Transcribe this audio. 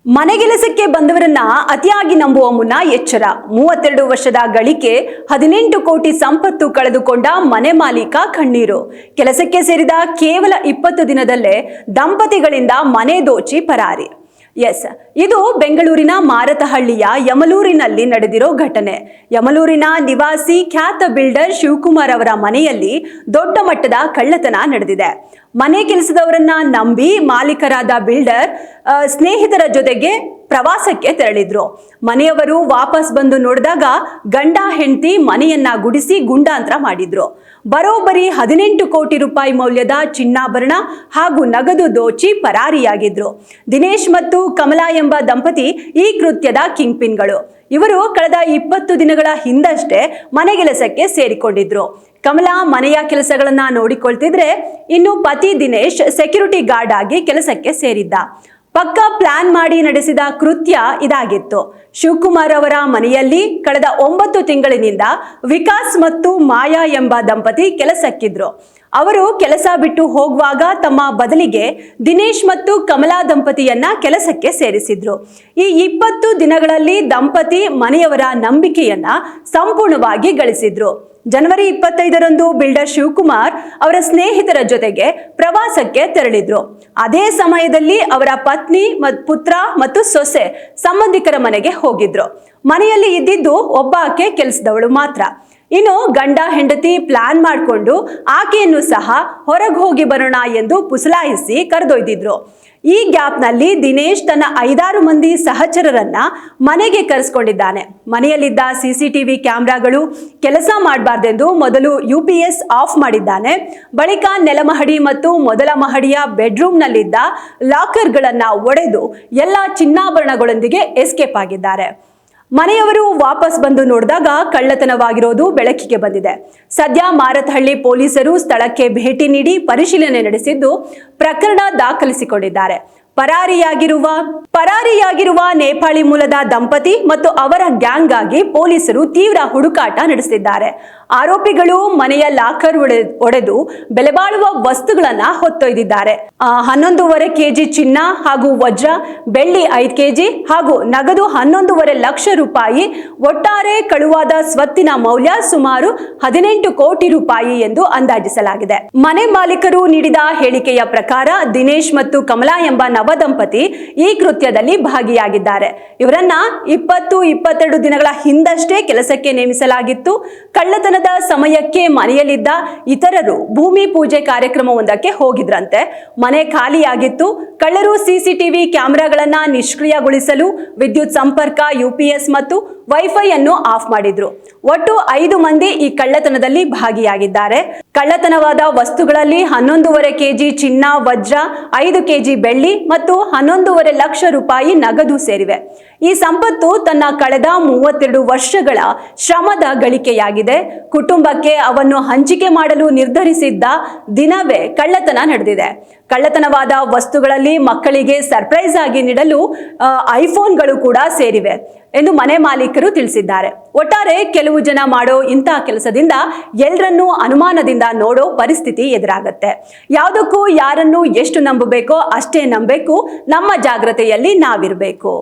ಮನೆಗೆಲಸಕ್ಕೆ ಬಂದವರನ್ನ ಅತಿಯಾಗಿ ನಂಬುವ ಮುನ್ನ ಎಚ್ಚರ. 32 ವರ್ಷದ ಗಳಿಕೆ 18 ಕೋಟಿ ಸಂಪತ್ತು ಕಳೆದುಕೊಂಡ ಮನೆ ಮಾಲೀಕ ಕಣ್ಣೀರು. ಕೆಲಸಕ್ಕೆ ಸೇರಿದ ಕೇವಲ 20 ದಿನದಲ್ಲೇ ದಂಪತಿಗಳಿಂದ ಮನೆ ದೋಚಿ ಪರಾರಿ. ಇದು ಬೆಂಗಳೂರಿನ ಮಾರತಹಳ್ಳಿಯ ಯಮಲೂರಿನಲ್ಲಿ ನಡೆದಿರೋ ಘಟನೆ. ಯಮಲೂರಿನ ನಿವಾಸಿ ಖ್ಯಾತ ಬಿಲ್ಡರ್ ಶಿವಕುಮಾರ್ ಅವರ ಮನೆಯಲ್ಲಿ ದೊಡ್ಡ ಮಟ್ಟದ ಕಳ್ಳತನ ನಡೆದಿದೆ. ಮನೆ ಕೆಲಸದವರನ್ನ ನಂಬಿ ಮಾಲೀಕರಾದ ಬಿಲ್ಡರ್ ಸ್ನೇಹಿತರ ಜೊತೆಗೆ ಪ್ರವಾಸಕ್ಕೆ ತೆರಳಿದ್ರು. ಮನೆಯವರು ವಾಪಸ್ ಬಂದು ನೋಡಿದಾಗ ಗಂಡ ಹೆಂಡತಿ ಮನೆಯನ್ನ ಗುಡಿಸಿ ಗುಂಡಾಂತರ ಮಾಡಿದ್ರು. ಬರೋಬ್ಬರಿ 18 ಕೋಟಿ ರೂಪಾಯಿ ಮೌಲ್ಯದ ಚಿನ್ನಾಭರಣ ಹಾಗೂ ನಗದು ದೋಚಿ ಪರಾರಿಯಾಗಿದ್ರು. ದಿನೇಶ್ ಮತ್ತು ಕಮಲಾ ಎಂಬ ದಂಪತಿ ಈ ಕೃತ್ಯದ ಕಿಂಗ್ ಪಿನ್ಗಳು. ಇವರು ಕಳೆದ 20 ದಿನಗಳ ಹಿಂದಷ್ಟೇ ಮನೆಗೆಲಸಕ್ಕೆ ಸೇರಿಕೊಂಡಿದ್ರು. ಕಮಲಾ ಮನೆಯ ಕೆಲಸಗಳನ್ನ ನೋಡಿಕೊಳ್ತಿದ್ರೆ, ಇನ್ನು ಪತಿ ದಿನೇಶ್ ಸೆಕ್ಯೂರಿಟಿ ಗಾರ್ಡ್ ಆಗಿ ಕೆಲಸಕ್ಕೆ ಸೇರಿದ್ದ. ಪಕ್ಕಾ ಪ್ಲಾನ್ ಮಾಡಿ ನಡೆಸಿದ ಕೃತ್ಯ ಇದಾಗಿತ್ತು. ಶಿವಕುಮಾರ್ ಅವರ ಮನೆಯಲ್ಲಿ ಕಳೆದ 9 ತಿಂಗಳಿನಿಂದ ವಿಕಾಸ್ ಮತ್ತು ಮಾಯಾ ಎಂಬ ದಂಪತಿ ಕೆಲಸಕ್ಕಿದ್ರು. ಅವರು ಕೆಲಸ ಬಿಟ್ಟು ಹೋಗುವಾಗ ತಮ್ಮ ಬದಲಿಗೆ ದಿನೇಶ್ ಮತ್ತು ಕಮಲಾ ದಂಪತಿಯನ್ನ ಕೆಲಸಕ್ಕೆ ಸೇರಿಸಿದ್ರು. ಈ 20 ದಿನಗಳಲ್ಲಿ ದಂಪತಿ ಮನೆಯವರ ನಂಬಿಕೆಯನ್ನ ಸಂಪೂರ್ಣವಾಗಿ ಗಳಿಸಿದ್ರು. ಜನವರಿ 25ರಂದು ಬಿಲ್ಡರ್ ಶಿವಕುಮಾರ್ ಅವರ ಸ್ನೇಹಿತರ ಜೊತೆಗೆ ಪ್ರವಾಸಕ್ಕೆ ತೆರಳಿದ್ರು. ಅದೇ ಸಮಯದಲ್ಲಿ ಅವರ ಪತ್ನಿ ಪುತ್ರ ಮತ್ತು ಸೊಸೆ ಸಂಬಂಧಿಕರ ಮನೆಗೆ ಹೋಗಿದ್ರು. ಮನೆಯಲ್ಲಿ ಇದ್ದಿದ್ದು ಒಬ್ಬಾಕೆ ಕೆಲಸದವಳು ಮಾತ್ರ. ಇನ್ನು ಗಂಡ ಹೆಂಡತಿ ಪ್ಲಾನ್ ಮಾಡಿಕೊಂಡು ಆಕೆಯನ್ನು ಸಹ ಹೊರಗೆ ಹೋಗಿ ಬರೋಣ ಎಂದು ಪುಸಲಾಯಿಸಿ ಕರೆದೊಯ್ದಿದ್ರು. ಈ ಗ್ಯಾಪ್ನಲ್ಲಿ ದಿನೇಶ್ ತನ್ನ 5-6 ಮಂದಿ ಸಹಚರರನ್ನ ಮನೆಗೆ ಕರೆಸ್ಕೊಂಡಿದ್ದಾನೆ. ಮನೆಯಲ್ಲಿದ್ದ CCTV ಕ್ಯಾಮೆರಾಗಳು ಕೆಲಸ ಮಾಡಬಾರ್ದೆಂದು ಮೊದಲು UPS ಆಫ್ ಮಾಡಿದ್ದಾನೆ. ಬಳಿಕ ನೆಲಮಹಡಿ ಮತ್ತು ಮೊದಲ ಮಹಡಿಯ ಬೆಡ್ರೂಮ್ನಲ್ಲಿದ್ದ ಲಾಕರ್ಗಳನ್ನ ಒಡೆದು ಎಲ್ಲ ಚಿನ್ನಾಭರಣಗಳೊಂದಿಗೆ ಎಸ್ಕೇಪ್ ಆಗಿದ್ದಾರೆ. ಮನೆಯವರು ವಾಪಸ್ ಬಂದು ನೋಡಿದಾಗ ಕಳ್ಳತನವಾಗಿರೋದು ಬೆಳಕಿಗೆ ಬಂದಿದೆ. ಸದ್ಯ ಮಾರತಹಳ್ಳಿ ಪೊಲೀಸರು ಸ್ಥಳಕ್ಕೆ ಭೇಟಿ ನೀಡಿ ಪರಿಶೀಲನೆ ನಡೆಸಿದ್ದು ಪ್ರಕರಣ ದಾಖಲಿಸಿಕೊಂಡಿದ್ದಾರೆ. ಪರಾರಿಯಾಗಿರುವ ನೇಪಾಳಿ ಮೂಲದ ದಂಪತಿ ಮತ್ತು ಅವರ ಗ್ಯಾಂಗ್ ಆಗಿ ಪೊಲೀಸರು ತೀವ್ರ ಹುಡುಕಾಟ ನಡೆಸಿದ್ದಾರೆ. ಆರೋಪಿಗಳು ಮನೆಯ ಲಾಕರ್ ಒಡೆದು ಬೆಲೆಬಾಳುವ ವಸ್ತುಗಳನ್ನ ಹೊತ್ತೊಯ್ದಿದ್ದಾರೆ. 11.5 ಕೆಜಿ ಚಿನ್ನ ಹಾಗೂ ವಜ್ರ, ಬೆಳ್ಳಿ 5 ಕೆಜಿ ಹಾಗೂ ನಗದು 11.5 ಲಕ್ಷ ರೂಪಾಯಿ. ಒಟ್ಟಾರೆ ಕಳುವಾದ ಸ್ವತ್ತಿನ ಮೌಲ್ಯ ಸುಮಾರು 18 ಕೋಟಿ ರೂಪಾಯಿ ಎಂದು ಅಂದಾಜಿಸಲಾಗಿದೆ. ಮನೆ ಮಾಲೀಕರು ನೀಡಿದ ಹೇಳಿಕೆಯ ಪ್ರಕಾರ ದಿನೇಶ್ ಮತ್ತು ಕಮಲಾ ಎಂಬ ದಂಪತಿ ಈ ಕೃತ್ಯದಲ್ಲಿ ಭಾಗಿಯಾಗಿದ್ದಾರೆ. ಇವರನ್ನ 20-22 ದಿನಗಳ ಹಿಂದಷ್ಟೇ ಕೆಲಸಕ್ಕೆ ನೇಮಿಸಲಾಗಿತ್ತು. ಕಳ್ಳತನದ ಸಮಯಕ್ಕೆ ಮನೆಯಲ್ಲಿದ್ದ ಇತರರು ಭೂಮಿ ಪೂಜೆ ಕಾರ್ಯಕ್ರಮವೊಂದಕ್ಕೆ ಹೋಗಿದ್ರಂತೆ. ಮನೆ ಖಾಲಿಯಾಗಿತ್ತು. ಕಳ್ಳರು CCTV ಕ್ಯಾಮೆರಾಗಳನ್ನ ನಿಷ್ಕ್ರಿಯಗೊಳಿಸಲು ವಿದ್ಯುತ್ ಸಂಪರ್ಕ, UPS ಮತ್ತು ವೈಫೈ ಅನ್ನು ಆಫ್ ಮಾಡಿದ್ರು. ಒಟ್ಟು 5 ಮಂದಿ ಈ ಕಳ್ಳತನದಲ್ಲಿ ಭಾಗಿಯಾಗಿದ್ದಾರೆ. ಕಳ್ಳತನವಾದ ವಸ್ತುಗಳಲ್ಲಿ 11.5 ಕೆಜಿ ಚಿನ್ನ, ವಜ್ರ, 5 ಕೆಜಿ ಬೆಳ್ಳಿ ಮತ್ತು 11.5 ಲಕ್ಷ ರೂಪಾಯಿ ನಗದು ಸೇರಿವೆ. ಈ ಸಂಪತ್ತು ತನ್ನ ಕಳೆದ 32 ವರ್ಷಗಳ ಶ್ರಮದ ಗಳಿಕೆಯಾಗಿದೆ. ಕುಟುಂಬಕ್ಕೆ ಅವನ್ನು ಹಂಚಿಕೆ ಮಾಡಲು ನಿರ್ಧರಿಸಿದ್ದ ದಿನವೇ ಕಳ್ಳತನ ನಡೆದಿದೆ. ಕಳ್ಳತನವಾದ ವಸ್ತುಗಳಲ್ಲಿ ಮಕ್ಕಳಿಗೆ ಸರ್ಪ್ರೈಸ್ ಆಗಿ ನೀಡಲು ಐಫೋನ್ಗಳು ಕೂಡ ಸೇರಿವೆ ಎಂದು ಮನೆ ಮಾಲೀಕರು ತಿಳಿಸಿದ್ದಾರೆ. ಒಟ್ಟಾರೆ ಕೆಲವು ಜನ ಮಾಡೋ ಇಂತಹ ಕೆಲಸದಿಂದ ಎಲ್ಲರನ್ನೂ ಅನುಮಾನದಿಂದ ನೋಡೋ ಪರಿಸ್ಥಿತಿ ಎದುರಾಗತ್ತೆ. ಯಾವುದಕ್ಕೂ ಯಾರನ್ನು ಎಷ್ಟು ನಂಬಬೇಕೋ ಅಷ್ಟೇ ನಂಬಬೇಕು. ನಮ್ಮ ಜಾಗ್ರತೆಯಲ್ಲಿ ನಾವಿರಬೇಕು.